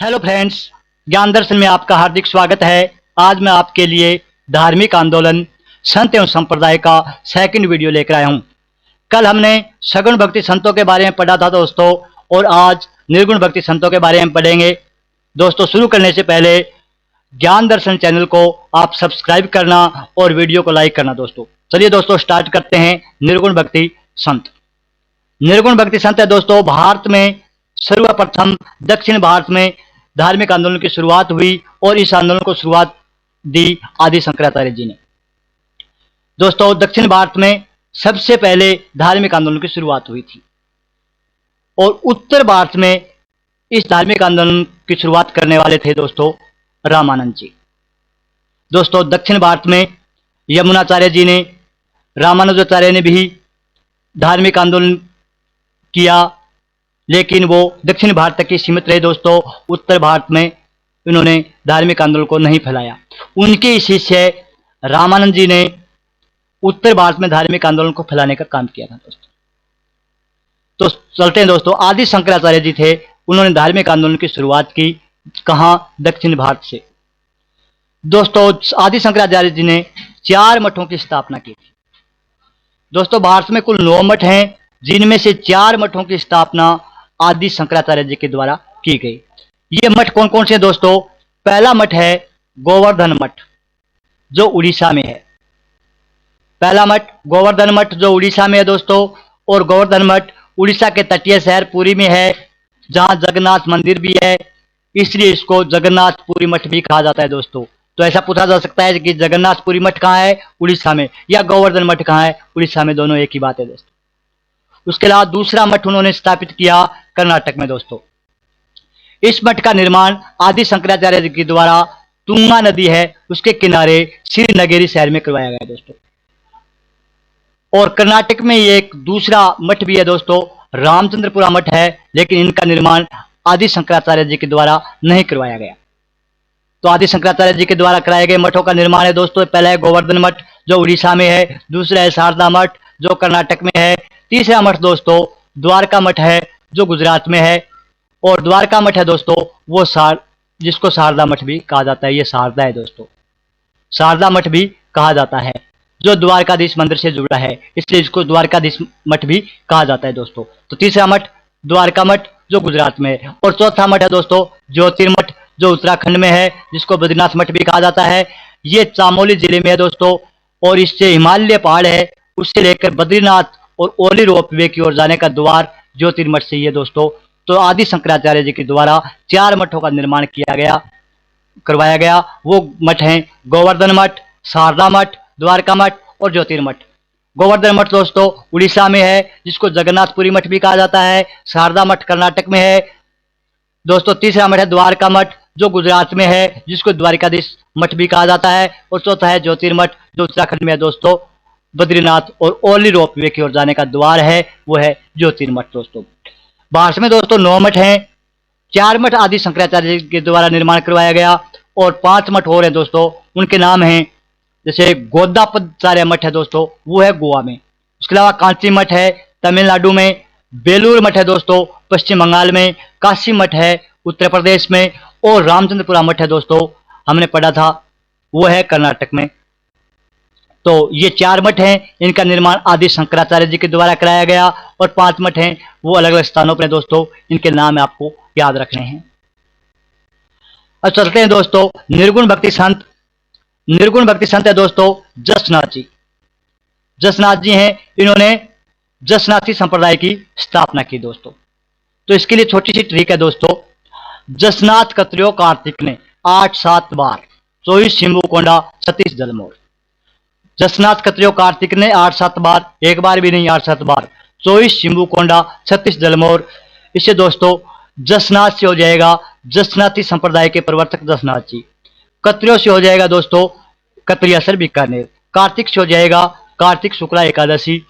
Hello friends, ज्ञान दर्शन में आपका हार्दिक स्वागत है। आज मैं आपके लिए धार्मिक आंदोलन संत एवं संप्रदाय का सेकंड वीडियो लेकर आया हूं। कल हमने सगुण भक्ति संतों के बारे में पढ़ा था दोस्तों, और आज निर्गुण भक्ति संतों के बारे में पढ़ेंगे। दोस्तों, शुरू करने से पहले ज्ञान दर्शन चैनल को आप सब्सक्राइब करना और वीडियो को लाइक करना। दोस्तों चलिए दोस्तों स्टार्ट करते हैं। निर्गुण भक्ति संत। निर्गुण भक्ति संत है दोस्तों, भारत में सर्वप्रथम दक्षिण भारत में धार्मिक आंदोलन की शुरुआत हुई और इस आंदोलन को शुरुआत दी आदि शंकराचार्य जी ने। दोस्तों, दक्षिण भारत में सबसे पहले धार्मिक आंदोलन की शुरुआत हुई थी और उत्तर भारत में इस धार्मिक आंदोलन की शुरुआत करने वाले थे दोस्तों रामानंद जी। दोस्तों, दक्षिण भारत में यमुनाचार्य जी ने, रामानुजाचार्य ने भी धार्मिक आंदोलन किया, लेकिन वो दक्षिण भारत तक ही सीमित रहे दोस्तों। उत्तर भारत में इन्होंने धार्मिक आंदोलन को नहीं फैलाया। उनके शिष्य रामानंद जी ने उत्तर भारत में धार्मिक आंदोलन को फैलाने का काम किया था दोस्तों। तो चलते हैं दोस्तों, आदि शंकराचार्य जी थे, उन्होंने धार्मिक आंदोलन की शुरुआत की कहां? दक्षिण भारत से। दोस्तों, आदि शंकराचार्य जी ने 4 मठों की स्थापना की थी। दोस्तों, भारत में कुल 9 मठ हैं, जिनमें से 4 मठों की स्थापना आदि शंकराचार्य जी के द्वारा की गई। ये मठ कौन कौन से दोस्तों? पहला मठ है गोवर्धन मठ, जो उड़ीसा में है। पहला मठ गोवर्धन मठ जो उड़ीसा में है दोस्तों, और गोवर्धन मठ उड़ीसा के तटीय शहर पुरी में है, जहां जगन्नाथ मंदिर भी है, इसलिए इसको जगन्नाथपुरी मठ भी कहा जाता है दोस्तों। तो ऐसा पूछा जा सकता है कि जगन्नाथपुरी मठ कहाँ है? उड़ीसा में। या गोवर्धन मठ कहाँ है? उड़ीसा में। दोनों एक ही बात है दोस्तों। उसके अलावा दूसरा मठ उन्होंने स्थापित किया कर्नाटक में दोस्तों। इस मठ का निर्माण आदि शंकराचार्य जी के द्वारा तुंगा नदी है उसके किनारे श्रीनगेरी शहर में करवाया गया दोस्तों। और कर्नाटक में एक दूसरा मठ भी है दोस्तों, रामचंद्रपुरा मठ है, लेकिन इनका निर्माण आदि शंकराचार्य जी के द्वारा नहीं करवाया गया। तो आदि शंकराचार्य जी के द्वारा कराए गए मठों का निर्माण है दोस्तों, पहला है गोवर्धन मठ जो उड़ीसा में है, दूसरा है शारदा मठ जो कर्नाटक में है, तीसरा मठ दोस्तों द्वारका मठ है जो गुजरात में है, और द्वारका मठ है दोस्तों वो जिसको शारदा मठ भी कहा जाता है। ये शारदा है दोस्तों, शारदा मठ भी कहा जाता है, जो द्वारकाधीश मंदिर से जुड़ा है, इसलिए इसको द्वारकाधीश मठ भी कहा जाता है दोस्तों। तो तीसरा मठ द्वारका मठ जो गुजरात में है, और चौथा मठ है दोस्तों ज्योतिर्मठ जो उत्तराखंड में है, जिसको बद्रीनाथ मठ भी कहा जाता है। ये चामोली जिले में है दोस्तों, और इससे हिमालय पहाड़ है, उससे लेकर बद्रीनाथ और ओली रोपवे की ओर जाने का द्वार ज्योतिर्मठ से ही है दोस्तों। तो आदि शंकराचार्य जी के द्वारा 4 मठों का निर्माण करवाया गया। वो मठ हैं गोवर्धन मठ, शारदा मठ, द्वारका मठ और ज्योतिर्मठ। गोवर्धन मठ दोस्तों उड़ीसा में है, जिसको जगन्नाथपुरी मठ भी कहा जाता है। शारदा मठ कर्नाटक में है दोस्तों। तीसरा मठ है द्वारका मठ जो गुजरात में है, जिसको द्वारिकाधीश मठ भी कहा जाता है। और चौथा है ज्योतिर्मठ जो उत्तराखंड में है दोस्तों, बद्रीनाथ और ओली रोपवे की ओर जाने का द्वार है, वो है ज्योतिर्मठ दोस्तों। भारत में दोस्तों 9 मठ हैं, 4 मठ आदि शंकराचार्य के द्वारा निर्माण करवाया गया, और 5 मठ और हैं दोस्तों। उनके नाम हैं, जैसे गोदापचार्य मठ है दोस्तों, वो है गोवा में। उसके अलावा कांची मठ है तमिलनाडु में, बेलूर मठ है दोस्तों पश्चिम बंगाल में, काशी मठ है उत्तर प्रदेश में, और रामचंद्रपुरा मठ है दोस्तों, हमने पढ़ा था, वो है कर्नाटक में। तो ये 4 मठ हैं, इनका निर्माण आदि शंकराचार्य जी के द्वारा कराया गया, और 5 मठ हैं वो अलग अलग स्थानों पर दोस्तों, इनके नाम आपको याद रखने हैं। अब चलते हैं दोस्तों निर्गुण भक्ति संत। निर्गुण भक्ति संत है दोस्तों जसनाथ जी। जसनाथ जी हैं, इन्होंने जसनाथी संप्रदाय की स्थापना की दोस्तों। तो इसके लिए छोटी सी ट्रिक है दोस्तों। जसनाथ कत्रियो कार्तिक ने 8-7 बार, 24 शिंबू कोंडा 36 जलमोर। जसनाथ कत्रियो कार्तिक ने 8-7 बार, एक बार भी नहीं 8-7 बार, 24 शिंबू कोंडा 36 जलमोर। इससे दोस्तों जसनाथ से हो जाएगा जसनाथी संप्रदाय के प्रवर्तक जसनाथ जी। कत्रियों से हो जाएगा दोस्तों कत्रियासर बीकानेर। कार्तिक से हो जाएगा कार्तिक शुक्ला एकादशी।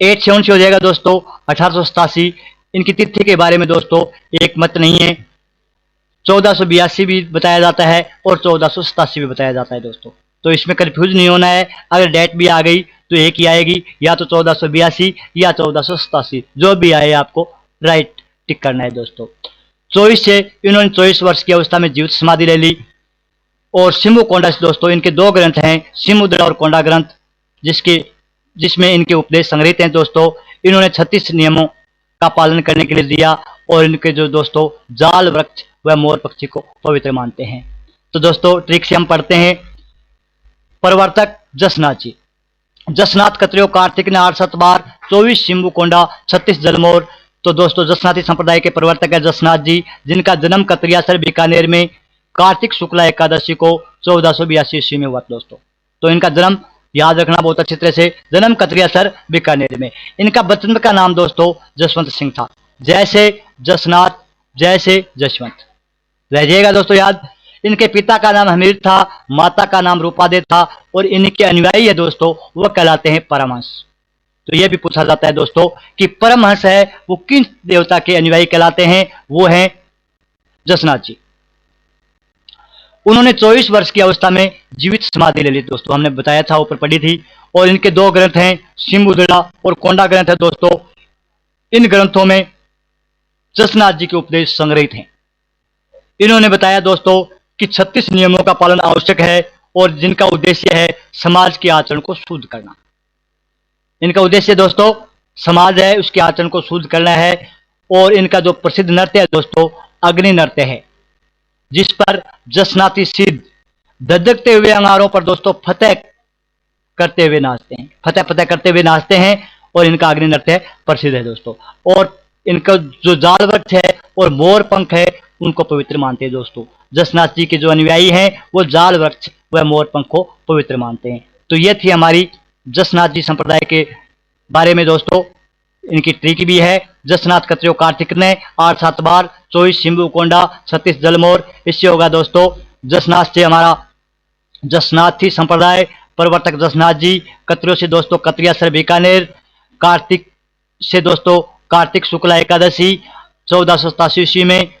8 से हो जाएगा दोस्तों 1887। इनकी तिथि के बारे में दोस्तों एक मत नहीं है, 1482 भी बताया जाता है और 1487 भी बताया जाता है दोस्तों। तो इसमें कंफ्यूज नहीं होना है, अगर डेट भी आ गई तो एक ही आएगी, या तो 1482 या 1487, जो भी आए आपको राइट टिक करना है दोस्तों। 24 से इन्होंने 24 वर्ष की अवस्था में जीवित समाधि ले ली। और शिम्बू कोंडा से दोस्तों इनके दो ग्रंथ हैं, शिम्बुदड़ा और कोंडा ग्रंथ, जिसमें इनके उपदेश संग्रहित हैं दोस्तों। इन्होंने 36 नियमों का पालन करने के लिए दिया और इनके जो दोस्तों जाल वृक्ष व मोर पक्षी को पवित्र मानते हैं। तो दोस्तों ट्रिक से हम पढ़ते हैं। प्रवर्तक जसनाथ जी। जसनाथ कत्रियो कार्तिक ने 8 बार 24 शिम्बू कोंडा 36 जलमोर। तो दोस्तों जसनाथी संप्रदाय के प्रवर्तक है जसनाथ जी, जिनका जन्म कतरियासर बीकानेर में कार्तिक शुक्ला एकादशी को 1482 ईस्वी में हुआ दोस्तों। तो इनका जन्म याद रखना बहुत अच्छी तरह से, जन्म कतरियासर बीकानेर में। इनका बचपन का नाम दोस्तों जसवंत सिंह था, जैसे जसनाथ जैसे जसवंत, रह जाएगा दोस्तों याद। इनके पिता का नाम हमीर था, माता का नाम रूपादे था और इनके अनुयायी है दोस्तों वह कहलाते हैं परमहंस। तो यह भी पूछा जाता है दोस्तों कि परमहंस है वो किन देवता के अनुयायी कहलाते हैं, वो हैं जसनाथ जी। उन्होंने 24 वर्ष की अवस्था में जीवित समाधि ले ली दोस्तों, हमने बताया था, ऊपर पढ़ी थी। और इनके दो ग्रंथ हैं, शिम्बुदड़ा और कोंडा ग्रंथ है दोस्तों। इन ग्रंथों में जसनाथ जी के उपदेश संग्रहित हैं। इन्होंने बताया दोस्तों कि 36 नियमों का पालन आवश्यक है और जिनका उद्देश्य है समाज के आचरण को शुद्ध करना। इनका उद्देश्य दोस्तों समाज है उसके आचरण को शुद्ध करना है। और इनका जो प्रसिद्ध नृत्य है दोस्तों अग्नि नृत्य है, जिस पर जसनाती सिद्ध धधकते हुए अंगारों पर दोस्तों फतेह करते हुए नाचते हैं, फतेह फतेह करते हुए नाचते हैं। और इनका अग्नि नृत्य प्रसिद्ध है दोस्तों। और इनका जो जाल वृक्ष है और मोर पंख है उनको पवित्र मानते हैं दोस्तों। जसनाथ जी के जो अनुयायी हैं वो जाल वृक्ष व मोर पंख को पवित्र मानते हैं। तो ये थी हमारी जसनाथ जी संप्रदाय के बारे में दोस्तों। इनकी ट्रिक भी है। जसनाथ कत्रियो कार्तिक ने 8 बार 24 शिम्बू कोंडा 36 जलमोर। इससे होगा दोस्तों जसनाथ से हमारा जसनाथी संप्रदाय प्रवर्तक जसनाथ जी। कत्रियो से दोस्तों कतरियासर बीकानेर। कार्तिक से दोस्तों कार्तिक शुक्ला एकादशी 1487 ईस्वी में।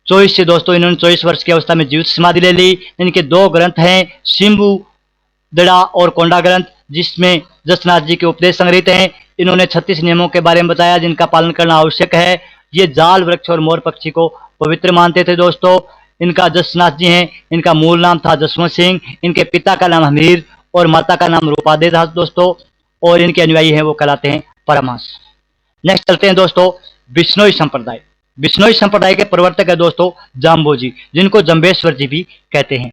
24 से दोस्तों इन्होंने 24 वर्ष की अवस्था में जीवित समाधि ले ली। इनके दो ग्रंथ हैं, शिम्बुदड़ा और कोंडा ग्रंथ, जिसमें जसनाथ जी के उपदेश संग्रहित हैं। इन्होंने 36 नियमों के बारे में बताया जिनका पालन करना आवश्यक है। ये जाल वृक्ष और मोर पक्षी को पवित्र मानते थे दोस्तों। इनका जसनाथ जी हैं, इनका मूल नाम था जसवंत सिंह। इनके पिता का नाम हमीर और माता का नाम रूपादे था दोस्तों। और इनके अनुयायी हैं वो कहलाते हैं परमहंस। नेक्स्ट चलते हैं दोस्तों बिश्नोई संप्रदाय। बिश्नोई संप्रदाय के प्रवर्तक है दोस्तों जाम्बो जी, जिनको जम्बेश्वर जी भी कहते हैं।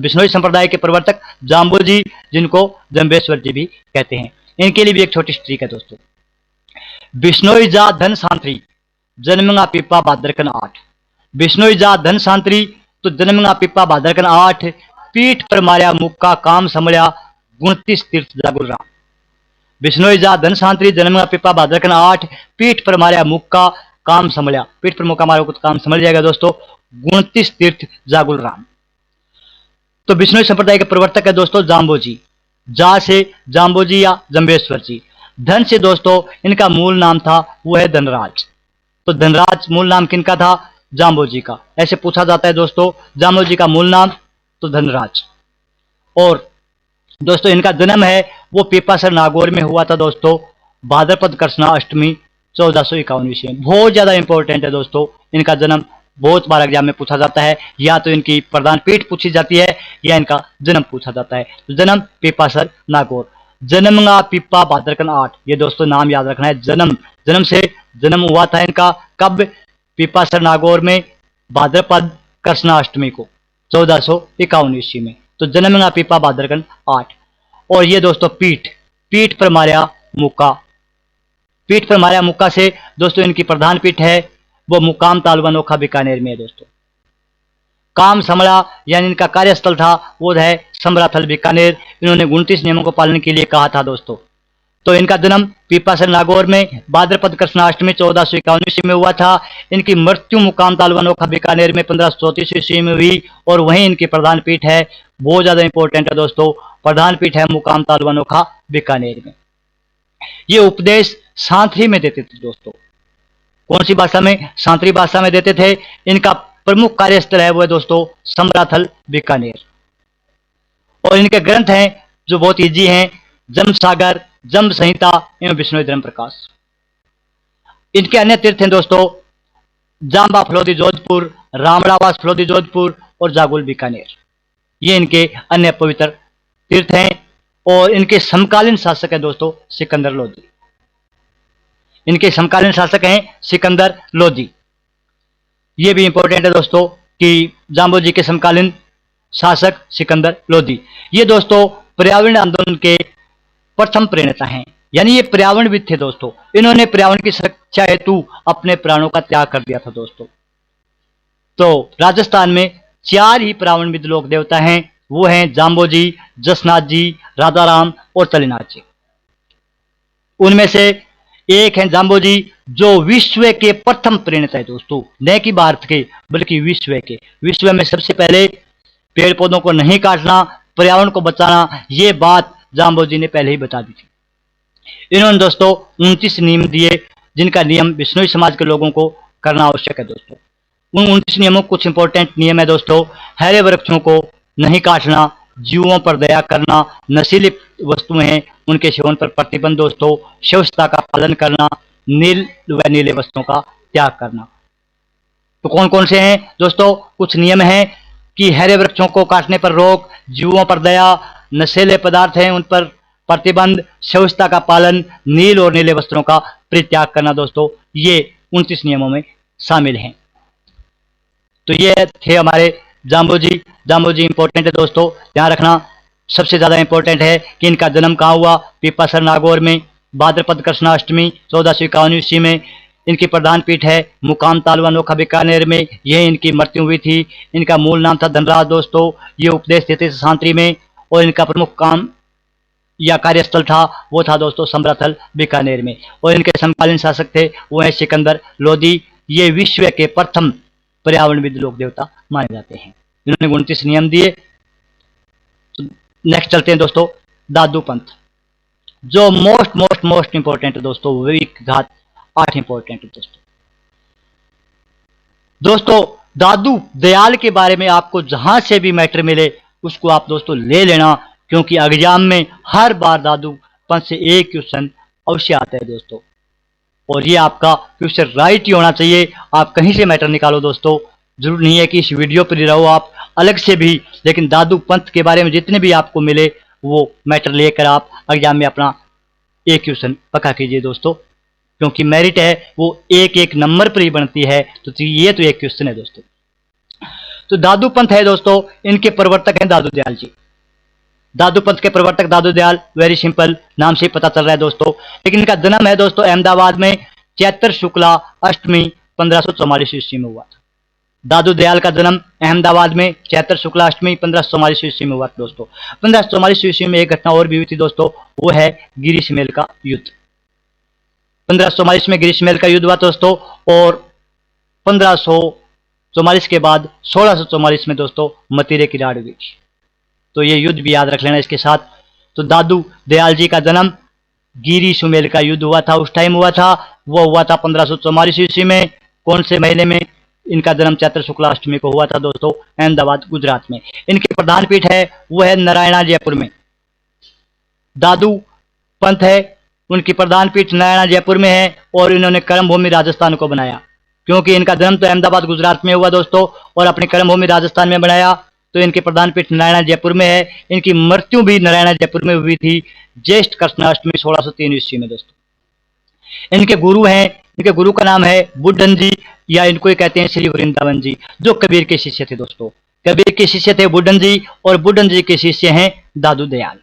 बिश्नोई संप्रदाय के प्रवर्तक जाम्बो जी, जिनको जम्बेश्वर जी भी कहते हैं। इनके लिए भी एक छोटी ट्रिक है दोस्तों। बिश्नोई जा धन सांत्री जन्मंगा पिप्पा भाद्रकन 8। बिश्नोई जा धन सांत्री तो जन्मंगा पिप्पा भाद्रकन 8। पीठ पर मार्या मुक्का काम समल्या 29 तीर्थ जागुल राम। बिश्नोई जा धन सांत्री जन्मंगा पिप्पा भाद्रकन 8। पीठ पर मार्या मुक्का काम समल्या, पीठ पर मुक्का मारो तो काम समझ जाएगा दोस्तों। 29 तीर्थ जागुल राम। तो बिश्नोई संप्रदाय के प्रवर्तक है दोस्तों जाम्बो जी। जा से जाम्बो जी या जम्बेश्वर जी। धन से दोस्तों इनका मूल नाम था वो है धनराज। तो धनराज मूल नाम किनका था? जाम्बो जी का। ऐसे पूछा जाता है दोस्तों जाम्बो जी का मूल नाम तो धनराज। और दोस्तों इनका जन्म है वो पीपासर नागौर में हुआ था दोस्तों, भाद्रपद कृष्णा अष्टमी 1451 ईस्वी में। बहुत ज्यादा इंपॉर्टेंट है दोस्तों इनका जन्म, बहुत बार एग्जाम में पूछा जाता है। या तो इनकी प्रधान पीठ पूछी जाती है या इनका जन्म पूछा जाता है। तो जन्म पीपासर नागौर। जन्मंगा पिप्पा भाद्रकन 8, ये दोस्तों नाम याद रखना है। जन्म हुआ था इनका कब? पीपासर नागौर में भाद्रपद कृष्णा अष्टमी को 1451 ईस्वी में। तो जन्मंगा पिप्पा भाद्रकन 8। और ये दोस्तों पीठ पर मार्या मुक्का। पीठ पर मार्या मुक्का से दोस्तों इनकी प्रधान पीठ है वो मुकाम तालुका नोखा बीकानेर में है दोस्तों। काम समड़ा यानी इनका कार्यस्थल था वो है समराथल बीकानेर। इन्होंने 29 नियमों को पालन के लिए कहा था दोस्तों। तो इनका जन्म पीपासर नागौर में भाद्रपद कृष्णाष्टमी 1451 ईस्वी में हुआ था। इनकी मृत्यु मुकाम तालुका नोखा बीकानेर में 1534 ईस्वी में हुई। और वहीं इनकी प्रधान पीठ है, बहुत ज्यादा इंपॉर्टेंट है दोस्तों, प्रधान पीठ है मुकाम तालुका नोखा बीकानेर में। ये उपदेश सांथरी में देते थे दोस्तों। कौन सी भाषा में? सांथरी भाषा में देते थे। इनका प्रमुख कार्यस्थल है वो है दोस्तों समराथल बीकानेर। और इनके ग्रंथ हैं जो बहुत इजी हैं, जम सागर, जम संहिता एवं बिश्नोई धर्म प्रकाश। इनके अन्य तीर्थ हैं दोस्तों जाम्बा फलोदी जोधपुर, रामड़ावास फलोदी जोधपुर और जागुल बीकानेर, ये इनके अन्य पवित्र तीर्थ हैं। और इनके समकालीन शासक है दोस्तों सिकंदर लोदी। इनके समकालीन शासक हैं सिकंदर लोदी। ये भी इंपॉर्टेंट है दोस्तों कि जाम्बो जी के समकालीन शासक सिकंदर लोदी। ये दोस्तों पर्यावरण आंदोलन के प्रथम प्रणेता हैं, यानी ये पर्यावरणविद थे दोस्तों। इन्होंने पर्यावरण की सुरक्षा हेतु अपने प्राणों का त्याग कर दिया था दोस्तों। तो राजस्थान में 4 ही पर्यावरणविद लोक देवता हैं, वो हैं जाम्बो जी, जसनाथ जी, राधाराम और तलीनाथ जी। उनमें से एक है जाम्बो जी, जो विश्व के प्रथम प्रणेता है दोस्तों, न कि भारत के बल्कि विश्व के। विश्व में सबसे पहले पेड़ पौधों को नहीं काटना, पर्यावरण को बचाना, ये बात जाम्बो जी ने पहले ही बता दी थी। इन्होंने दोस्तों 29 नियम दिए, जिनका नियम बिश्नोई समाज के लोगों को करना आवश्यक है दोस्तों। उन 29 नियमों कुछ इंपॉर्टेंट नियम है दोस्तों। हरे वृक्षों को नहीं काटना, जीवों पर दया करना, नशीली वस्तुएं हैं उनके सेवन पर प्रतिबंध दोस्तों, स्वच्छता का पालन करना, नील व नीले वस्त्रों का त्याग करना। तो कौन कौन से हैं दोस्तों? कुछ नियम हैं कि हरे वृक्षों को काटने पर रोक, जीवों पर दया, नशीले पदार्थ हैं उन पर प्रतिबंध, स्वच्छता का पालन, नील और नीले वस्त्रों का परित्याग करना दोस्तों, ये 29 नियमों में शामिल हैं। तो ये थे हमारे जाम्बो जी। जाम्बो जी इंपॉर्टेंट है दोस्तों, ध्यान रखना। सबसे ज्यादा इंपॉर्टेंट है कि इनका जन्म कहाँ हुआ? पीपासर नागौर में, भाद्रपद कृष्णाष्टमी 1451 ईस्वी में। इनकी प्रधान पीठ है मुकाम तालुआ नोखा बीकानेर में, यह इनकी मृत्यु हुई थी। इनका मूल नाम था धनराज दोस्तों। ये उपदेश देते थे शांति में, और इनका प्रमुख काम या कार्यस्थल था वो था दोस्तों समराथल बीकानेर में। और इनके समकालीन शासक थे वो है सिकंदर लोदी। ये विश्व के प्रथम पर्यावरणविद लोक देवता माने जाते हैं। इन्होंने 29 नियम दिए। तो नेक्स्ट चलते हैं दोस्तों दादू पंथ, जो मोस्ट इंपॉर्टेंट है दोस्तों। विवेक घात 8 इंपॉर्टेंट है दोस्तों। दोस्तों दादू दयाल के बारे में आपको जहां से भी मैटर मिले उसको आप दोस्तों ले लेना, क्योंकि एग्जाम में हर बार दादू पंथ से एक क्वेश्चन अवश्य आता है दोस्तों। और ये आपका क्वेश्चन राइट ही होना चाहिए। आप कहीं से मैटर निकालो दोस्तों, जरूर नहीं है कि इस वीडियो पर ही रहो आप, अलग से भी, लेकिन दादू पंथ के बारे में जितने भी आपको मिले वो मैटर लेकर आप एग्जाम में अपना एक क्वेश्चन पक्का कीजिए दोस्तों, क्योंकि मेरिट है वो एक एक नंबर पर ही बनती है। तो ये तो एक क्वेश्चन है दोस्तों। तो दादू पंथ है दोस्तों, इनके प्रवर्तक हैं दादू दयाल जी। दादू पंथ के प्रवर्तक दादू दयाल, वेरी सिंपल, नाम से ही पता चल रहा है दोस्तों। लेकिन इनका जन्म है दोस्तों अहमदाबाद में चैत्र शुक्ला अष्टमी 1544 ईस्वी में हुआ था। दादू दयाल का जन्म अहमदाबाद में चैत्र शुक्ला अष्टमी 1544 ईस्वी में हुआ था दोस्तों। 1544 ईस्वी में एक घटना और भी हुई थी दोस्तों, वो है गिरीशमेल का युद्ध। 1544 में गिरीशमेल का युद्ध हुआ दोस्तों, और 1544 के बाद 1644 में दोस्तों मतीरे की राड़ हुई। तो ये युद्ध भी याद रख लेना इसके साथ। तो दादू दयाल जी का जन्म गिरी सुमेल का युद्ध हुआ था, उस टाइम हुआ था, वो हुआ था 1544 ईस्वी में। कौन से महीने में? इनका जन्म चैत्र शुक्ला अष्टमी को हुआ था दोस्तों, अहमदाबाद गुजरात में। इनकी प्रधान पीठ है वो है नारायणा जयपुर में। दादू पंथ है, उनकी प्रधान पीठ नारायणा जयपुर में है, और इन्होंने कर्मभूमि राजस्थान को बनाया, क्योंकि इनका जन्म तो अहमदाबाद गुजरात में हुआ दोस्तों, और अपनी कर्मभूमि राजस्थान में बनाया। तो इनके प्रधान पीठ नारायणा जयपुर में है। इनकी मृत्यु भी नारायणा जयपुर में हुई थी ज्येष्ठ कृष्णाष्टमी 1603 ईस्वी में दोस्तों। इनके गुरु हैं, इनके गुरु का नाम है बुड्ढन जी, या इनको ही कहते हैं श्री वृंदावन जी, जो कबीर के शिष्य थे दोस्तों। कबीर के शिष्य थे बुड्ढन जी, और बुड्ढन जी के शिष्य हैं दादू दयाल।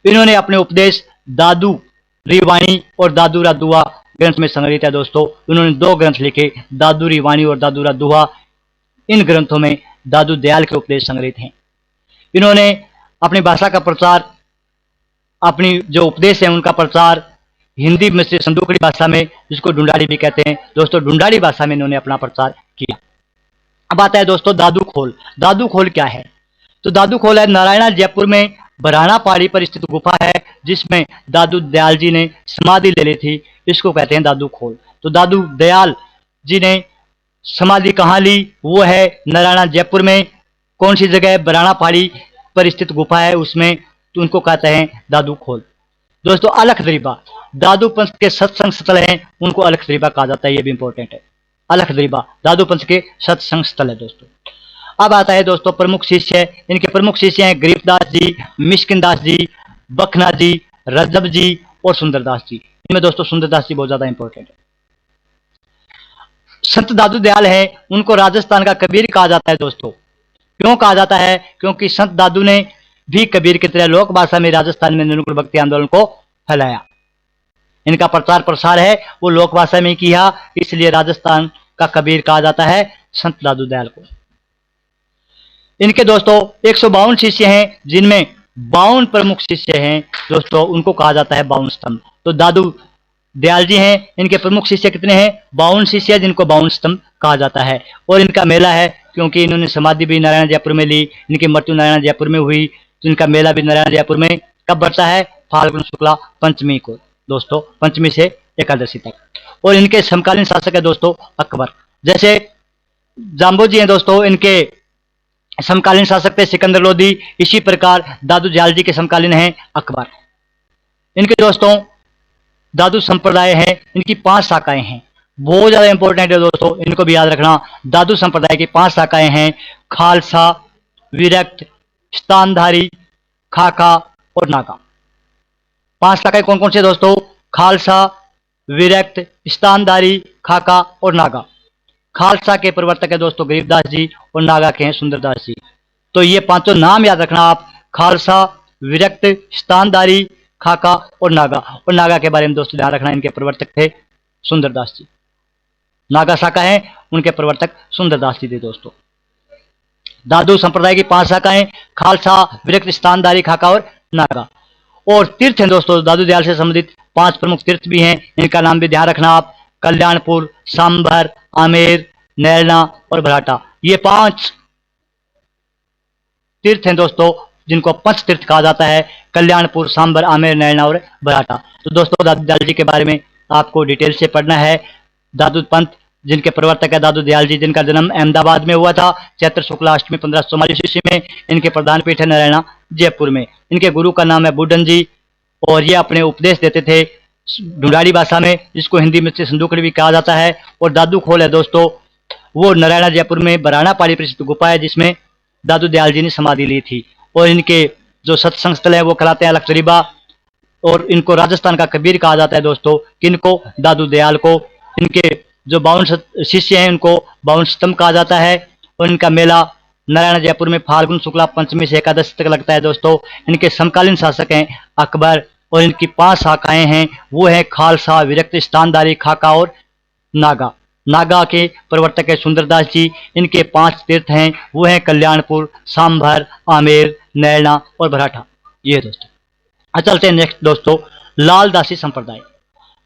इन्होंने अपने उपदेश दादू रिवाणी और दादू रादुआ ग्रंथ में संग्रहित है दोस्तों। उन्होंने 2 ग्रंथ लिखे, दादू रिवाणी और दादू रादुआ। इन ग्रंथों में दादू दयाल के उपदेश संग्रहित हैं। इन्होंने अपनी भाषा का प्रचार, अपनी जो उपदेश है उनका प्रचार हिंदी में से संदूकड़ी भाषा में, जिसको ढूंढाड़ी भी कहते हैं दोस्तों, ढूंढाड़ी भाषा में इन्होंने अपना प्रचार किया। अब आता है दोस्तों दादू खोल। दादू खोल क्या है? तो दादू खोल है नारायणा जयपुर में बराना पहाड़ी पर स्थित गुफा है, जिसमें दादू दयाल जी ने समाधि ले ली थी, इसको कहते हैं दादू खोल। तो दादू दयाल जी ने समाधि कहाँ ली? वो है नारायणा जयपुर में। कौन सी जगह है? बराना पहाड़ी पर स्थित गुफा है उसमें, तो उनको कहते हैं दादू खोल। दोस्तों अलख दरीबा, दादू पंथ के सत्संग स्थल हैं, उनको अलख दरीबा कहा जाता है, ये भी इंपॉर्टेंट है। अलखदरीबा दादू पंथ के सत्संग स्थल है दोस्तों। अब आता है दोस्तों प्रमुख शिष्य। इनके प्रमुख शिष्य हैं गरीबदास जी, मिश्किनदास जी, बखना जी, रजब जी और सुंदरदास जी। इनमें दोस्तों सुंदरदास जी बहुत ज्यादा इंपॉर्टेंट है। संत दादू दयाल है, उनको राजस्थान का कबीर कहा जाता है दोस्तों। क्यों कहा जाता है? क्योंकि संत दादू ने भी कबीर की तरह लोक भाषा में राजस्थान में निरुकुल भक्ति आंदोलन को फैलाया। इनका प्रचार प्रसार है वो लोक भाषा में किया, इसलिए राजस्थान का कबीर कहा जाता है संत दादू दयाल को। इनके दोस्तों 152 शिष्य हैं, जिनमें 52 प्रमुख शिष्य हैं दोस्तों, उनको कहा जाता है 52 स्तंभ। तो दादू दयाल जी हैं, इनके प्रमुख शिष्य कितने हैं? 52 शिष्य, जिनको 52 स्तंभ कहा जाता है। और इनका मेला है, क्योंकि इन्होंने समाधि भी नारायण जयपुर में ली, इनकी मृत्यु नारायण जयपुर में हुई, तो इनका मेला भी नारायण जयपुर में कब बढ़ता है? फाल्गुन शुक्ला पंचमी को दोस्तों, पंचमी से एकादशी तक। और इनके समकालीन शासक है दोस्तों अकबर। जैसे जाम्बो जी हैं दोस्तों, इनके समकालीन शासक थे सिकंदर लोदी, इसी प्रकार दादू दयाल जी के समकालीन हैं अकबर। इनके दोस्तों दादू संप्रदाय है, इनकी 5 शाखाएं हैं, बहुत ज्यादा इंपॉर्टेंट है दोस्तों, इनको भी याद रखना। दादू संप्रदाय की 5 शाखाएं हैं, खालसा, विरक्त, स्थानधारी, खाका और नागा। 5 शाखाएं कौन कौन से दोस्तों? खालसा, विरक्त, स्थानधारी, खाका और नागा। खालसा के प्रवर्तक है दोस्तों गरीबदास जी और नागा के हैं सुंदरदास जी। तो ये 5 नाम याद रखना आप, खालसा, विरक्त, स्थानधारी, खाका और नागा। और नागा के बारे में दोस्तों ध्यान रखना, इनके प्रवर्तक थे सुंदरदास जी। नागा शाखा है, उनके प्रवर्तक सुंदरदास जी थे दोस्तों। दादू संप्रदाय की 5 शाखाएं, खालसा, विरक्त, स्थानधारी, खाका और नागा। और तीर्थ हैं दोस्तों, दादू दयाल से संबंधित 5 प्रमुख तीर्थ भी हैं, इनका नाम भी ध्यान रखना आप, कल्याणपुर, सांभर, आमेर, नैना और भराटा। ये 5 तीर्थ हैं दोस्तों, जिनको पंच तीर्थ कहा जाता है, कल्याणपुर, सांभर, आमेर, नैना और भराटा। तो दोस्तों दादू दयाल जी के बारे में आपको डिटेल से पढ़ना है। दादू पंथ, जिनके प्रवर्तक है दादू दयाल जी, जिनका जन्म अहमदाबाद में हुआ था चैत्र शुक्ला अष्टमी 1544 ईस्वी में। इनके प्रधान पीठ है नारायणा जयपुर में। इनके गुरु का नाम है बुड्ढन जी, और ये अपने उपदेश देते थे ढूंढाड़ी भाषा में, जिसको हिंदी में से संदूकड़ी भी कहा जाता है। और दादू खोल है दोस्तों, वो नारायणा जयपुर में बराना पाड़ी प्रसिद्ध गुफा है, जिसमें दादू दयाल जी ने समाधि ली थी। और इनके जो सत्संग स्थल है वो कहलाते हैं अलखदरीबा। और इनको राजस्थान का कबीर कहा जाता है दोस्तों, किनको? दादू दयाल को। इनके जो 52 शिष्य हैं उनको 52 स्तंभ कहा जाता है। और इनका मेला नारायण जयपुर में फाल्गुन शुक्ला पंचमी से एकादशी तक लगता है दोस्तों। इनके समकालीन शासक हैं अकबर। और इनकी 5 शाखाएं हैं, वो है खालसा, विरक्त, स्थानधारी, खाका और नागा। नागा के प्रवर्तक है सुंदरदास जी। इनके 5 तीर्थ हैं, वो हैं कल्याणपुर, सांभर, आमेर, नैना और भराठा। ये दोस्तों चलते हैं नेक्स्ट दोस्तों, लालदासी संप्रदाय।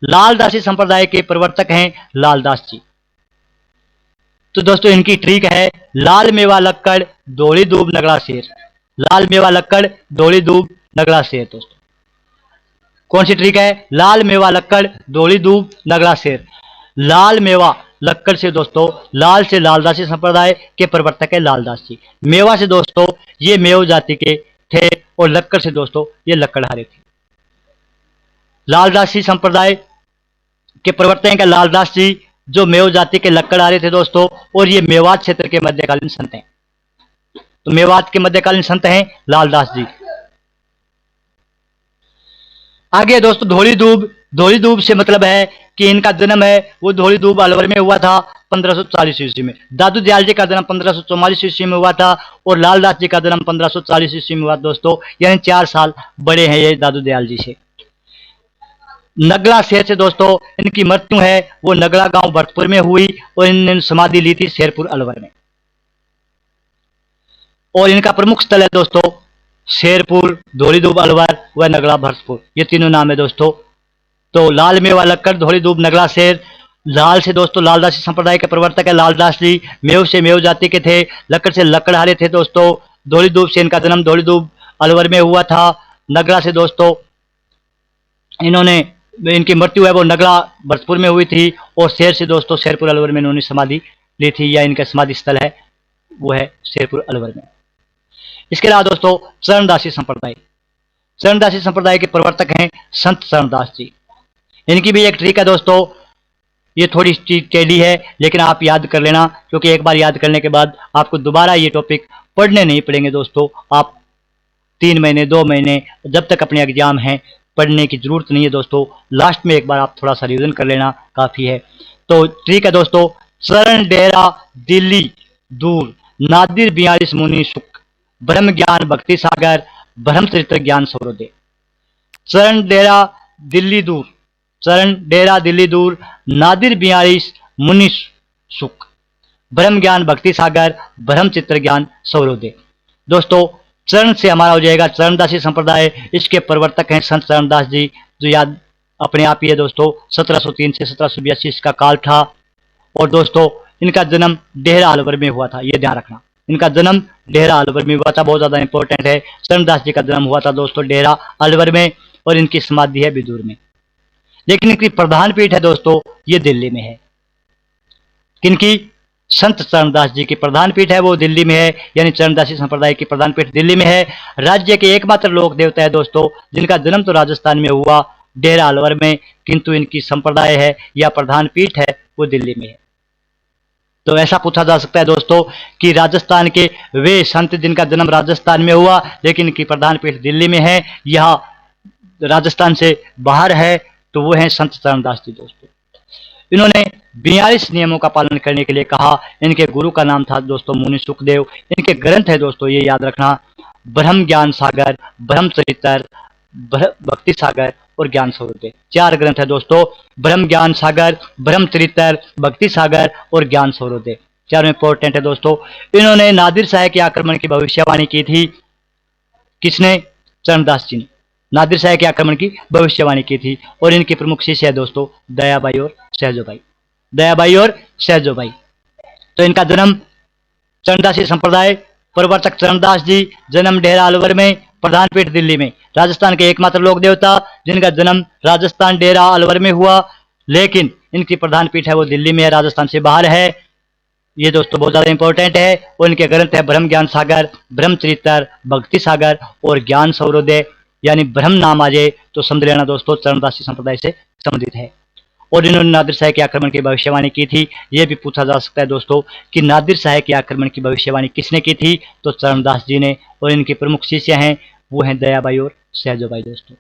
लालदासी संप्रदाय के प्रवर्तक हैं लालदास जी। तो दोस्तों इनकी ट्रिक है लाल मेवा लक्कड़, दोड़ी दूब, नगड़ा शेर। लाल मेवा लक्कड़, दोड़ी दूब, नगड़ा शेर। दोस्तों कौन सी ट्रिक है? लाल मेवा लक्कड़, दोड़ी दूब, नगड़ा शेर। लाल मेवा लक्कड़ से दोस्तों, लाल से लालदासी संप्रदाय के प्रवर्तक है लालदास जी। मेवा से दोस्तों ये मेव जाति के थे, और लक्कड़ से दोस्तों ये लक्कड़हारे थे। लालदासी संप्रदाय के प्रवर्तक हैं लालदास जी, जो मेव जाति के लक्कड़हारे थे दोस्तों। और ये मेवात क्षेत्र के मध्यकालीन संत हैं। तो मेवात के मध्यकालीन संत हैं लालदास जी। आगे दोस्तों धोली दूब। धोली दूब से मतलब है कि इनका जन्म है वो धोली दूब अलवर में हुआ था 1540 ईस्वी में। दादू दयाल जी का जन्म 1544 ईस्वी में हुआ था, और लालदास जी का जन्म 1540 ईस्वी में हुआ दोस्तों। यानी 4 साल बड़े हैं ये दादू दयाल जी से। नगड़ा शेर से दोस्तों इनकी मृत्यु है वो नगड़ा गांव भरतपुर में हुई, और इन्होंने समाधि ली थी शेरपुर अलवर में। और इनका प्रमुख स्थल है दोस्तों शेरपुर, धोली दूब अलवर व नगड़ा भरतपुर, ये तीनों नाम है दोस्तों। तो लाल मेवा लक्कड़, धोली दूब, नगड़ा शेर। लाल से दोस्तों लालदासी संप्रदाय के प्रवर्तक है लालदास जी। मेव से मेव जाति के थे, लक्कड़ से लक्कड़हारे थे दोस्तों। धोली दूब से इनका जन्म धोली दूब अलवर में हुआ था। नगड़ा से दोस्तों इन्होंने, इनकी मृत्यु है वो नगड़ा भरतपुर में हुई थी। और शेर से दोस्तों शेरपुर अलवर में इन्होंने समाधि ली थी, या इनका समाधि स्थल है वो है शेरपुर अलवर में। इसके अलावा दोस्तों चरणदासी संप्रदाय। चरणदासी संप्रदाय के प्रवर्तक हैं संत चरणदास जी। इनकी भी एक ट्रिक है दोस्तों, ये थोड़ी चीज टेढ़ी है, लेकिन आप याद कर लेना, क्योंकि एक बार याद करने के बाद आपको दोबारा ये टॉपिक पढ़ने नहीं पड़ेंगे दोस्तों। आप 3 महीने 2 महीने जब तक अपने एग्जाम हैं पढ़ने की जरूरत नहीं है दोस्तों। लास्ट में एक बार आप थोड़ा सा रिविजन कर लेना, काफ़ी है। तो ठीक है दोस्तों। शरण डेरा दिल्ली दूर, नादिर 42 मुनि सुख, ब्रह्म ज्ञान भक्ति सागर, ब्रह्म चरित्र ज्ञान सौरोदय। शरण डेरा दिल्ली दूर, शरण डेरा दिल्ली दूर, नादिर 42 मुनि सुख, ब्रह्म ज्ञान भक्ति सागर, ब्रह्म चित्र ज्ञान सौरोदय। दोस्तों चरण से हमारा हो जाएगा चरणदासी संप्रदाय। इसके प्रवर्तक हैं संत चरणदास जी, जो याद अपने आप ही है दोस्तों। 1703 से 1782 इसका काल था। और दोस्तों इनका जन्म डेहरा अलवर में हुआ था, ये ध्यान रखना। इनका जन्म डेहरा अलवर में हुआ था, बहुत ज़्यादा इंपॉर्टेंट है। चरणदास जी का जन्म हुआ था दोस्तों डेहरा अलवर में, और इनकी समाधि है बिदूर में। लेकिन इनकी प्रधान पीठ है दोस्तों ये दिल्ली में है। किनकी? संत चरणदास जी की प्रधान पीठ है वो दिल्ली में है, यानी चरणदासी संप्रदाय की प्रधान पीठ दिल्ली में है। राज्य के एकमात्र लोक देवता है दोस्तों, जिनका जन्म तो राजस्थान में हुआ डेरा अलवर में, किंतु इनकी संप्रदाय है या प्रधान पीठ है वो दिल्ली में है। तो ऐसा पूछा जा सकता है दोस्तों कि राजस्थान के वे संत जिनका जन्म राजस्थान में हुआ लेकिन इनकी प्रधान पीठ दिल्ली में है, यह राजस्थान से बाहर है, तो वो हैं संत चरणदास जी दोस्तों। इन्होंने 42 नियमों का पालन करने के लिए कहा। इनके गुरु का नाम था दोस्तों मुनि सुखदेव। इनके ग्रंथ है दोस्तों, ये याद रखना, ब्रह्म ज्ञान सागर, ब्रह्म चरित्र, भक्ति सागर और ज्ञान सौरोदय। 4 ग्रंथ है दोस्तों, ब्रह्म ज्ञान सागर, ब्रह्म चरित्र, भक्ति सागर और ज्ञान सौरोदय। चारों इंपॉर्टेंट है दोस्तों। इन्होंने नादिर शाह के आक्रमण की भविष्यवाणी की थी। किसने? चरणदास जी ने नादिर शाह के आक्रमण की भविष्यवाणी की थी। और इनके प्रमुख शिष्य है दोस्तों दयाबाई और सहजोबाई, दयाबाई और सहजोबाई। तो इनका जन्म चरणदासी संप्रदाय, प्रवर्तक चरणदास जी, जन्म डेरा अलवर में, प्रधान पीठ दिल्ली में, राजस्थान के एकमात्र लोक देवता जिनका जन्म राजस्थान डेरा अलवर में हुआ, लेकिन इनकी प्रधान पीठ है वो दिल्ली में है, राजस्थान से बाहर है। ये दोस्तों बहुत ज्यादा इंपॉर्टेंट है। और इनके ग्रंथ है ब्रह्म ज्ञान सागर, ब्रह्म चरित्र, भक्ति सागर और ज्ञान सौरोदय। यानी ब्रह्म नाम आ जाए तो समझ लेना दोस्तों चरणदासी संप्रदाय से संबंधित है। और इन्होंने नादिर शाह के आक्रमण की भविष्यवाणी की थी। यह भी पूछा जा सकता है दोस्तों कि नादिर शाह के आक्रमण की भविष्यवाणी किसने की थी? तो चरणदास जी ने। और इनके प्रमुख शिष्य हैं वो हैं दयाबाई और सहजोबाई दोस्तों।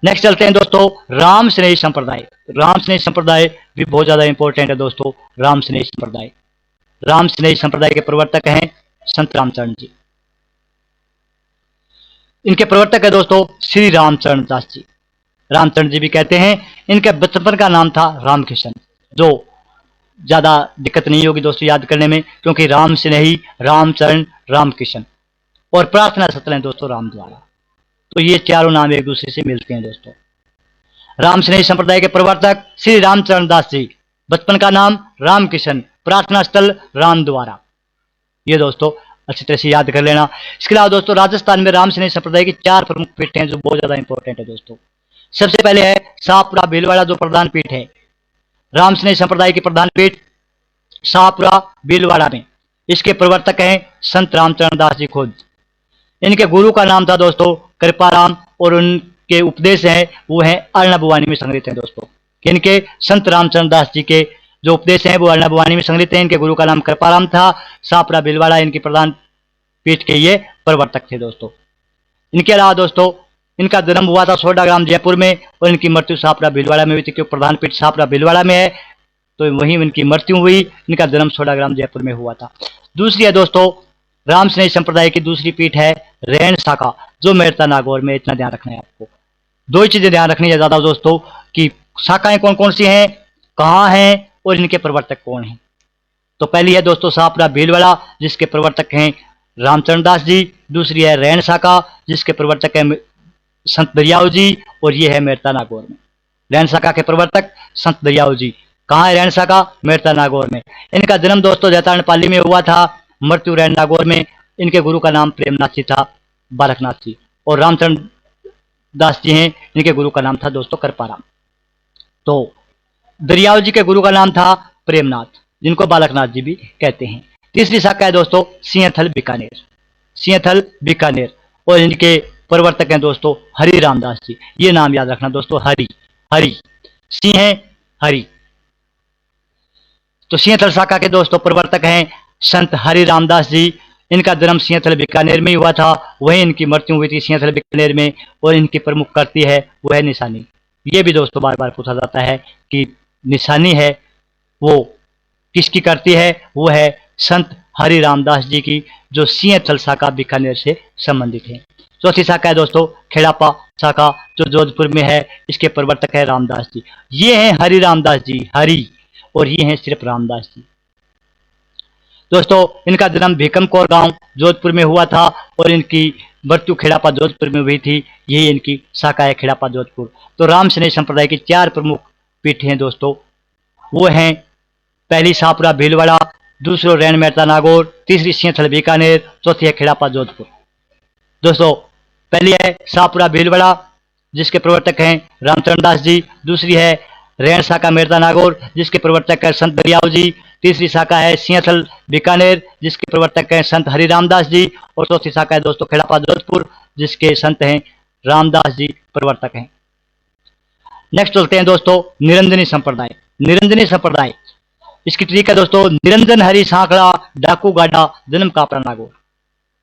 नेक्स्ट चलते हैं दोस्तों राम स्नेही संप्रदाय। राम स्नेही संप्रदाय भी बहुत ज्यादा इंपॉर्टेंट है दोस्तों। राम स्नेही संप्रदाय, राम स्नेही संप्रदाय के प्रवर्तक हैं संत रामचरण जी। इनके प्रवर्तक है दोस्तों श्री रामचरण दास जी, रामचरण जी भी कहते हैं। इनके बचपन का नाम था रामकिशन, जो ज्यादा दिक्कत नहीं होगी दोस्तों याद करने में, क्योंकि राम स्नेही, रामचरण, रामकिशन और प्रार्थना सतल हैं दोस्तों राम द्वारा। तो ये चारों नाम एक दूसरे से मिलते हैं दोस्तों। राम स्नेही संप्रदाय के प्रवर्तक श्री रामचरण दास जी, बचपन का नाम रामकिशन, प्रार्थना स्थल राम द्वारा। ये दोस्तों अच्छी तरह से याद कर लेना। इसके अलावा दोस्तों राजस्थान में राम स्नेही संप्रदाय की 4 प्रमुख पीठ हैं जो बहुत ज्यादा इंपॉर्टेंट है दोस्तों। सबसे पहले है शाहपुरा भीलवाड़ा, जो प्रधान पीठ है। राम स्नेही संप्रदाय की प्रधान पीठ शाहपुरा भीलवाड़ा में। इसके प्रवर्तक हैं संत रामचरण दास जी खुद। इनके गुरु का नाम था दोस्तों कृपाराम, और उनके उपदेश हैं वो हैं अर्णब वाणी में संग्रहित हैं दोस्तों। इनके संत रामचरण दास जी के जो उपदेश हैं वो अर्णब वाणी में संग्रहित हैं। इनके गुरु का नाम कृपाराम था। शाहपुरा भीलवाड़ा इनकी प्रधान पीठ के ये प्रवर्तक थे दोस्तों। इनके अलावा दोस्तों इनका जन्म हुआ था सोडाग्राम जयपुर में, और इनकी मृत्यु शाहपुरा भीलवाड़ा में हुई थी, क्योंकि प्रधान पीठ शाहपुरा भीलवाड़ा में है, तो वहीं इनकी मृत्यु हुई। इनका जन्म सोडाग्राम जयपुर में हुआ था। दूसरी है दोस्तों राम स्नेही संप्रदाय की दूसरी पीठ है रैन शाखा, जो मेरता नागौर में। इतना ध्यान रखना है आपको, 2 चीजें ध्यान रखनी है ज्यादा दोस्तों, कि शाखाएं कौन कौन सी हैं, कहाँ हैं और इनके प्रवर्तक कौन हैं। तो पहली है दोस्तों शाहपुरा भीलवाड़ा, जिसके प्रवर्तक हैं रामचरण दास जी। दूसरी है रैन शाखा, जिसके प्रवर्तक है संत दरियाओ जी, और ये है मेरता नागौर में। रैन शाखा के प्रवर्तक संत दरियाओ जी। कहाँ है रैन शाखा? मेरता नागौर में। इनका जन्म दोस्तों जैतारणपाली में हुआ था, मृत्यु रैन नागौर में। इनके गुरु का नाम प्रेमनाथ जी था, बालकनाथ जी। और रामचरण दास जी हैं, इनके गुरु का नाम था दोस्तों कृपाराम। तो दरियाओ जी के गुरु का नाम था प्रेमनाथ, जिनको बालकनाथ जी भी कहते हैं। तीसरी शाखा है दोस्तों सिंहथल बीकानेर, सिंहथल बीकानेर, और इनके प्रवर्तक हैं दोस्तों हरि रामदास जी। ये नाम याद रखना दोस्तों, हरि हरि सिंह हरि। तो सिंहथल शाखा के दोस्तों प्रवर्तक हैं संत हरि रामदास जी। इनका जन्म सिंहथल बीकानेर में हुआ था, वहीं इनकी मृत्यु हुई थी सिंहथल बीकानेर में। और इनकी प्रमुख कृति है वो है निशानी। ये भी दोस्तों बार बार पूछा जाता है कि निशानी है वो किसकी करती है, वो है संत हरि रामदास जी की, जो सिंहथल शाखा बीकानेर से संबंधित है। चौथी शाखा है दोस्तों खेड़ापा शाखा, जो जोधपुर में है। इसके प्रवर्तक है रामदास जी। ये हैं हरि रामदास जी, हरि, और ये हैं सिर्फ रामदास जी। दोस्तों इनका जन्म भीकमकोर गांव जोधपुर में हुआ था और इनकी मृत्यु खेड़ापा जोधपुर में हुई थी। यही इनकी शाखा है खेड़ापा जोधपुर। तो राम स्नेह संप्रदाय की 4 प्रमुख पीठ हैं दोस्तों, वो हैं पहली शाहपुरा भीलवाड़ा, दूसरो रैन मेहता नागौर, तीसरी सिंहथल बीकानेर, चौथी है खेड़ापा जोधपुर। दोस्तों पहली है शाहपुरा भीलवाड़ा, जिसके प्रवर्तक हैं रामचरण दास जी। दूसरी है रैन शाखा मेहता नागौर, जिसके प्रवर्तक है संत दरियाव जी। तीसरी शाखा है सिंहथल बीकानेर, जिसके प्रवर्तक हैं संत हरि रामदास जी। और चौथी शाखा है दोस्तों खेड़ापा जोधपुर, जिसके संत हैं रामदास जी प्रवर्तक हैं। नेक्स्ट चलते हैं दोस्तों निरंजनी संप्रदाय। निरंजनी संप्रदाय, इसकी ट्रिक है दोस्तों निरंजन हरि सांकड़ा डाकू गाडा जन्म कापड़ा नागौर।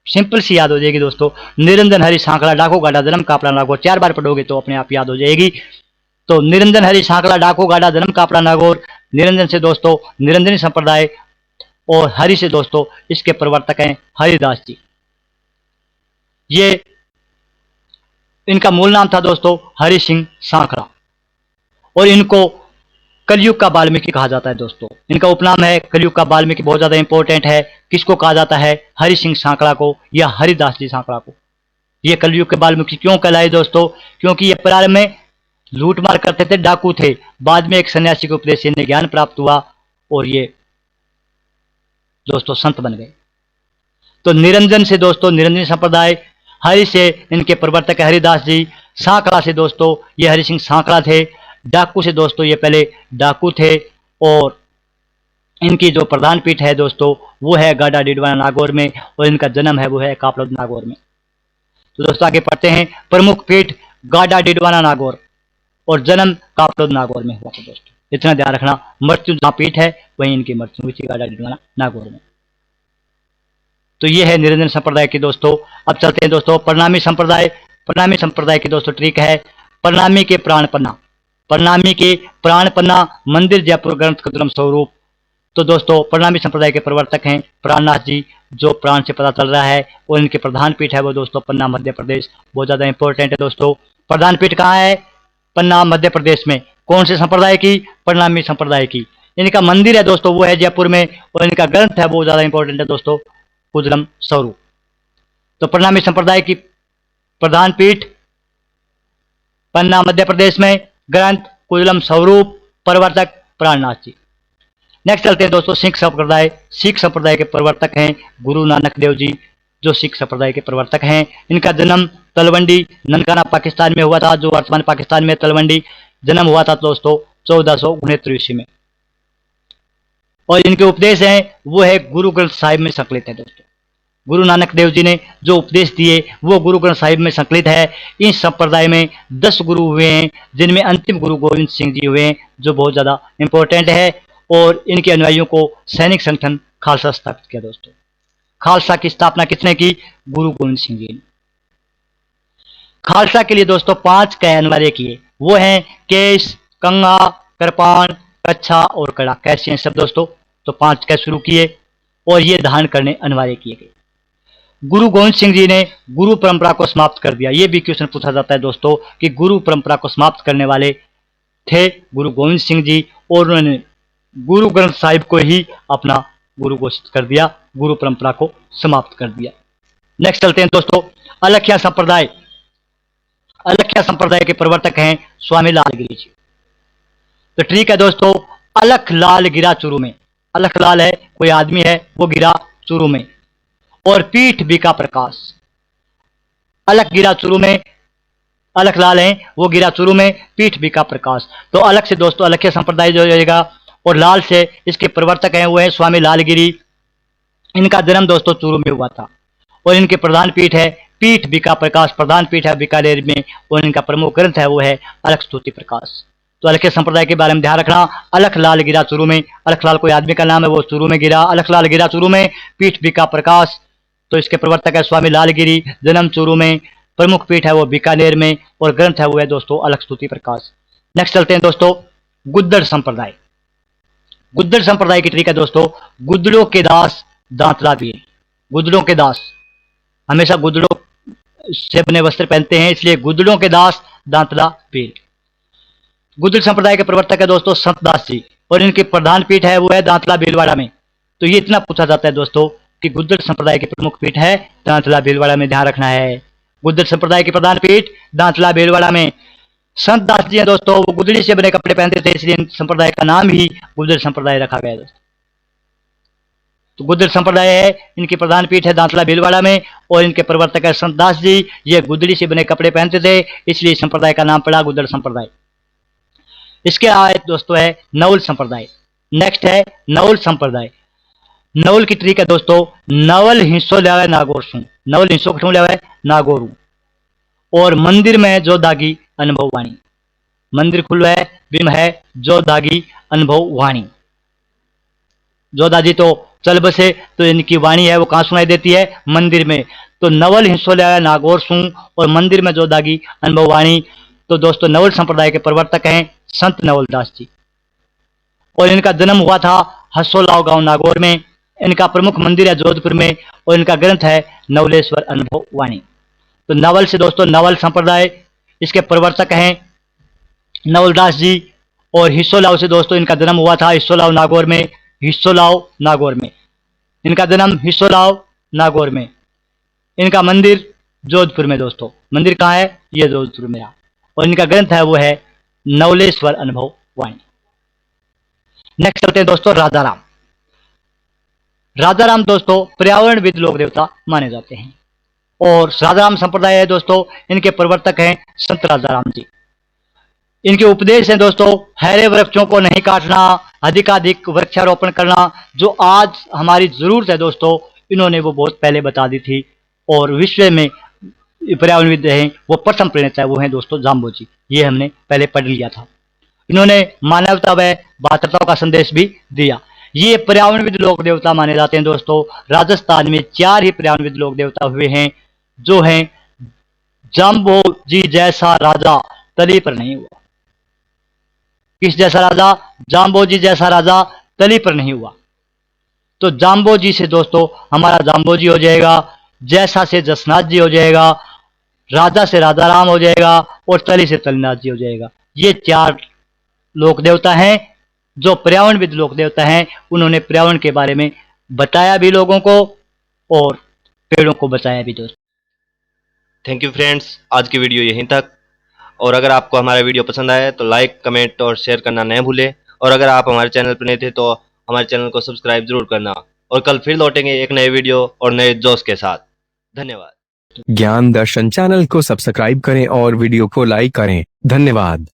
सिंपल सी याद हो जाएगी दोस्तों, निरंजन हरि सांकड़ा डाकू गाडा जन्म कापड़ा नागौर। 4 बार पढ़ोगे तो अपने आप याद हो जाएगी। तो निरंजन हरि सांकड़ा डाकू गाडा जन्म कापड़ा नागौर। निरंजन से दोस्तों निरंजनी संप्रदाय, और हरि से दोस्तों इसके प्रवर्तक हैं हरिदास जी। ये इनका मूल नाम था दोस्तों हरि सिंह सांकड़ा, और इनको कलयुग का वाल्मीकि कहा जाता है दोस्तों। इनका उपनाम है कलयुग का वाल्मीकि, बहुत ज्यादा इंपॉर्टेंट है। किसको कहा जाता है? हरि सिंह सांकड़ा को या हरिदास जी सांकड़ा को। ये कलयुग के वाल्मीकि क्यों कहलाए दोस्तों? क्योंकि ये प्रारंभ में लूटमार करते थे, डाकू थे। बाद में एक सन्यासी के उपदेश से इन्हें ज्ञान प्राप्त हुआ और ये दोस्तों संत बन गए। तो निरंजन से दोस्तों निरंजनी संप्रदाय, हरि से इनके प्रवर्तक हरिदास जी, सांकड़ा से दोस्तों ये हरि सिंह सांकड़ा थे, डाकू से दोस्तों ये पहले डाकू थे, और इनकी जो प्रधान पीठ है दोस्तों वो है गाडा डिडवाना नागौर में, और इनका जन्म है वो है कापड़ोद नागौर में। तो दोस्तों आगे पढ़ते हैं। प्रमुख पीठ गाडा डिडवाना नागौर और जन्म कापड़ोद नागौर में हुआ था दोस्तों, इतना ध्यान रखना। मृत्यु जहां पीठ है वहीं इनकी मृत्यु हुई थी, गाडा डिडवाना नागौर में। तो ये है निरंजन संप्रदाय की दोस्तों। अब चलते हैं दोस्तों प्रणामी संप्रदाय। प्रणामी संप्रदाय की दोस्तों ट्रिक है प्रणामी के प्राण पन्ना। प्रणामी के प्राण पन्ना मंदिर जयपुर ग्रंथ कदरम स्वरूप। तो दोस्तों प्रणामी संप्रदाय के प्रवर्तक हैं प्राणनाथ जी, जो प्राण से पता चल रहा है, और इनके प्रधान पीठ है वो दोस्तों पन्ना मध्य प्रदेश। बहुत ज्यादा इंपॉर्टेंट है दोस्तों। प्रधान पीठ कहाँ है? पन्ना मध्य प्रदेश में। कौन से संप्रदाय की? प्रणामी संप्रदाय की। इनका मंदिर है दोस्तों वो है जयपुर में, और इनका ग्रंथ है वो ज्यादा इंपॉर्टेंट है दोस्तों कुदरम स्वरूप। तो प्रणामी संप्रदाय की प्रधान पीठ पन्ना मध्य प्रदेश में, ग्रंथ कुदलम स्वरूप, प्रवर्तक प्राणनाथ जी। नेक्स्ट चलते हैं दोस्तों सिख संप्रदाय। सिख संप्रदाय के प्रवर्तक हैं गुरु नानक देव जी, जो सिख संप्रदाय के प्रवर्तक हैं। इनका जन्म तलवंडी ननकाना पाकिस्तान में हुआ था, जो वर्तमान पाकिस्तान में तलवंडी। जन्म हुआ था दोस्तों 1469 ईस्वी में, और इनके उपदेश हैं वो है गुरु ग्रंथ साहिब में संकलित है दोस्तों। गुरु नानक देव जी ने जो उपदेश दिए वो गुरु ग्रंथ साहिब में संकलित है। इस संप्रदाय में 10 गुरु हुए हैं, जिनमें अंतिम गुरु गोविंद सिंह जी हुए हैं, जो बहुत ज्यादा इंपॉर्टेंट है। और इनके अनुयायियों को सैनिक संगठन खालसा स्थापित किया दोस्तों। खालसा की स्थापना किसने की? गुरु गोविंद सिंह जी ने। खालसा के लिए दोस्तों 5 कै अनिवार्य किए, वो हैं केस, कंगा, कृपाण, कच्छा और कड़ा। कैसे हैं सब दोस्तों? तो 5 कै शुरू किए और ये धारण करने अनिवार्य किए गए। गुरु गोविंद सिंह जी ने गुरु परंपरा को समाप्त कर दिया। ये भी क्वेश्चन पूछा जाता है दोस्तों कि गुरु परंपरा को समाप्त करने वाले थे गुरु गोविंद सिंह जी, और उन्होंने गुरु ग्रंथ साहिब को ही अपना गुरु घोषित कर दिया, गुरु परंपरा को समाप्त कर दिया। नेक्स्ट चलते हैं दोस्तों अलख्या संप्रदाय। अलख्या संप्रदाय के प्रवर्तक हैं स्वामी लाल गिरी जी। तो ठीक है दोस्तों, अलख लाल गिरा चुरू में। अलख लाल है कोई आदमी है, वो गिरा चुरू में, और पीठ बीका प्रकाश। अलख गिरा चुरू में, अलख लाल है वो गिरा चुरू में, पीठ बीका प्रकाश। तो अलख से दोस्तों अलख्या संप्रदाय जो रहेगा, और लाल से इसके प्रवर्तक हैं वो है स्वामी लालगिरी। इनका जन्म दोस्तों चूरू में हुआ था, और इनके प्रधान पीठ है पीठ बीका प्रकाश। प्रधान पीठ है बीकानेर में, और इनका प्रमुख ग्रंथ है वो है अलख स्तुति प्रकाश। तो अलखे संप्रदाय के बारे में ध्यान रखना। अलख लाल गिरा चुरू में, अलख लाल कोई आदमी का नाम है, वो चुरू में गिरा, अलख लाल गिरा चुरू में। पीठ बीका प्रकाश, तो इसके प्रवर्तक है स्वामी लालगिरी, जन्म चुरू में, प्रमुख पीठ है वो बीकानेर में, और ग्रंथ है वो है दोस्तों अलख स्तुति प्रकाश। नेक्स्ट चलते हैं दोस्तों गुद्दड़ संप्रदाय। गुद्दड़ संप्रदाय की तरीका दोस्तों, गुद्दड़ों के दास दांतला पीर। गुद्दड़ों के दास हमेशा गुद्दड़ों से बने वस्त्र पहनते हैं, इसलिए गुद्दड़ों के दास दांतला पीर। गुद्दड़ संप्रदाय के प्रवर्तक है दोस्तों संत दास जी, और इनकी प्रधान पीठ है वो है दांतला भीलवाड़ा में। तो ये इतना पूछा जाता है दोस्तों कि गुद्दड़ संप्रदाय की प्रमुख पीठ है दांतला भीलवाड़ा में, ध्यान रखना है। गुद्दड़ संप्रदाय की प्रधान पीठ दांतला भीलवाड़ा में। संत दास जी हैं दोस्तों, वो गुदड़ी से बने कपड़े पहनते थे, इसलिए संप्रदाय का नाम ही गुद्दड़ संप्रदाय रखा गया है दोस्तों। तो गुद्दड़ संप्रदाय है, इनकी प्रधान पीठ है दांतला भीलवाड़ा में, और इनके प्रवर्तक है संत दास जी। ये गुदड़ी से बने कपड़े पहनते थे, इसलिए संप्रदाय का नाम पड़ा गुद्दड़ संप्रदाय। इसके आयत दोस्तों है नवल संप्रदाय। नेक्स्ट है नवल संप्रदाय। नवल की तरीका दोस्तों, नवल हिस्सो लिया नागौर सू, नवल हिस्सो कठू लिया नागौरू, और मंदिर में जो दागी अनुभव वाणी। मंदिर खुलो है बिम है जो दागी अनुभव वाणी। जो दादी तो चल बसे, तो इनकी वाणी है वो कहाँ सुनाई देती है, मंदिर में। तो नवल हिस्सो लिया नागौर सू, और मंदिर में जो दागी अनुभव वाणी। तो दोस्तों नवल संप्रदाय के प्रवर्तक हैं संत नवलदास जी, और इनका जन्म हुआ था हसोलाव गांव नागौर में। इनका प्रमुख मंदिर है जोधपुर में, और इनका ग्रंथ है नवलेश्वर अनुभव वाणी। तो नवल से दोस्तों नवल संप्रदाय, इसके प्रवर्तक हैं नवलदास जी। और हिस्सोलाव से दोस्तों इनका जन्म हुआ था हिस्सोलाव नागौर में, हिस्सोलाव नागौर में। इनका जन्म हिस्सोलाव नागौर में। इनका मंदिर जोधपुर में दोस्तों। मंदिर कहाँ है, ये जोधपुर में। और इनका ग्रंथ है वो है नवलेश्वर अनुभव वाणी। नेक्स्ट चलते हैं दोस्तों राजाराम। राजाराम दोस्तों पर्यावरणविद लोक देवता माने जाते हैं, और राजाराम संप्रदाय है दोस्तों, इनके प्रवर्तक हैं संत राजाराम जी। इनके उपदेश हैं दोस्तों, हरे वृक्षों को नहीं काटना, अधिकाधिक वृक्षारोपण करना। जो आज हमारी जरूरत है दोस्तों, इन्होंने वो बहुत पहले बता दी थी। और विश्व में पर्यावरणविद हैं वो प्रथम प्रणेता है वो हैं दोस्तों जाम्बो जी, ये हमने पहले पढ़ लिया था। इन्होंने मानवता व भातृता का संदेश भी दिया। ये पर्यावरणविद लोक देवता माने जाते हैं दोस्तों। राजस्थान में 4 ही पर्यावरणविद लोक देवता हुए हैं, जो हैं जाम्बो जी जैसा राजा तली पर नहीं हुआ। किस जैसा राजा, जाम्बो जी जैसा राजा तली पर नहीं हुआ। तो जाम्बो जी से दोस्तों हमारा जाम्बो जी हो जाएगा, जैसा से जसनाथ जी हो जाएगा, राजा से राजाराम हो जाएगा, और तली से तलीनाथ जी हो जाएगा। ये 4 लोक देवता हैं जो पर्यावरणविद लोक देवता हैं। उन्होंने पर्यावरण के बारे में बताया भी लोगों को, और पेड़ों को बचाया भी दोस्तों। थैंक यू फ्रेंड्स, आज की वीडियो यहीं तक। और अगर आपको हमारा वीडियो पसंद आया तो लाइक, कमेंट और शेयर करना न भूलें। और अगर आप हमारे चैनल पर नए थे तो हमारे चैनल को सब्सक्राइब जरूर करना। और कल फिर लौटेंगे एक नए वीडियो और नए जोश के साथ। धन्यवाद। ज्ञान दर्शन चैनल को सब्सक्राइब करें और वीडियो को लाइक करें। धन्यवाद।